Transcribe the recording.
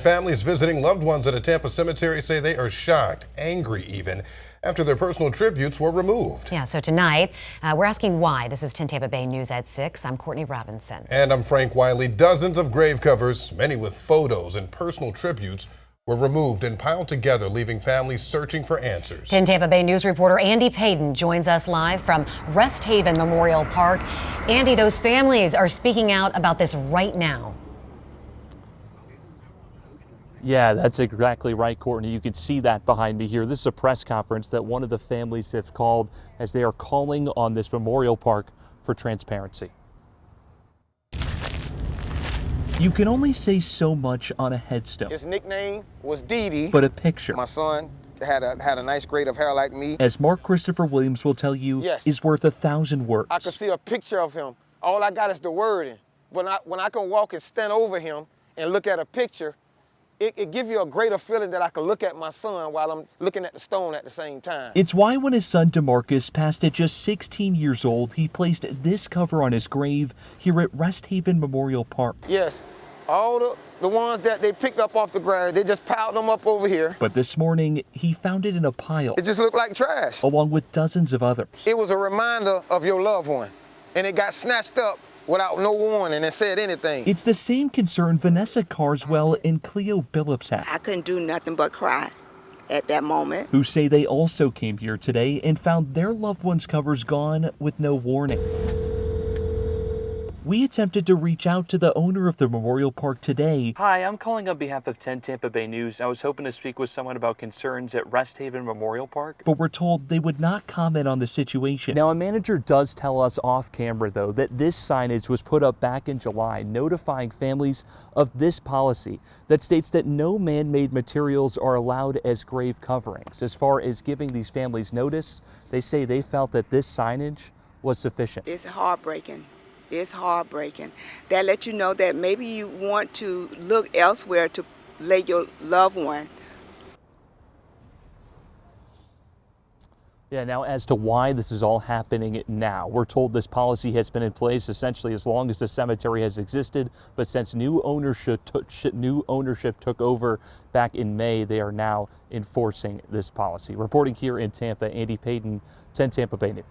Families visiting loved ones at a Tampa cemetery say they are shocked, angry even, after their personal tributes were removed. Yeah, so tonight we're asking why. This is 10 Tampa Bay News at 6. I'm Courtney Robinson. And I'm Frank Wiley. Dozens of grave covers, many with photos and personal tributes, were removed and piled together, leaving families searching for answers. 10 Tampa Bay News reporter Andy Payton joins us live from Rest Haven Memorial Park. Andy, those families are speaking out about this right now. Yeah, that's exactly right, Courtney. You can see that behind me here. This is a press conference that one of the families have called as they are calling on this memorial park for transparency. You can only say so much on a headstone. His nickname was Dee. But a picture. My son had a nice grade of hair like me. As Mark Christopher Williams will tell you, Yes. is worth 1,000 words. I could see a picture of him. All I got is the wording. When I can walk and stand over him and look at a picture, it gives you a greater feeling that I can look at my son while I'm looking at the stone at the same time. It's why when his son DeMarcus passed at just 16 years old, he placed this cover on his grave here at Rest Haven Memorial Park. Yes, all the ones that they picked up off the ground, they just piled them up over here. But this morning, he found it in a pile. It just looked like trash. Along with dozens of others. It was a reminder of your loved one, and it got snatched up without no warning and said anything. It's the same concern Vanessa Carswell and Cleo Billups have. I couldn't do nothing but cry at that moment. Who say they also came here today and found their loved ones' covers gone with no warning. We attempted to reach out to the owner of the memorial park today. Hi, I'm calling on behalf of 10 Tampa Bay News. I was hoping to speak with someone about concerns at Rest Haven Memorial Park. But we're told they would not comment on the situation. Now, a manager does tell us off camera, though, that this signage was put up back in July, notifying families of this policy that states that no man-made materials are allowed as grave coverings. As far as giving these families notice, they say they felt that this signage was sufficient. It's heartbreaking. It's heartbreaking. That lets you know that maybe you want to look elsewhere to lay your loved one. Yeah, now as to why this is all happening now, we're told this policy has been in place essentially as long as the cemetery has existed, but since new ownership took over back in May, they are now enforcing this policy. Reporting here in Tampa, Andy Payton, 10 Tampa Bay News.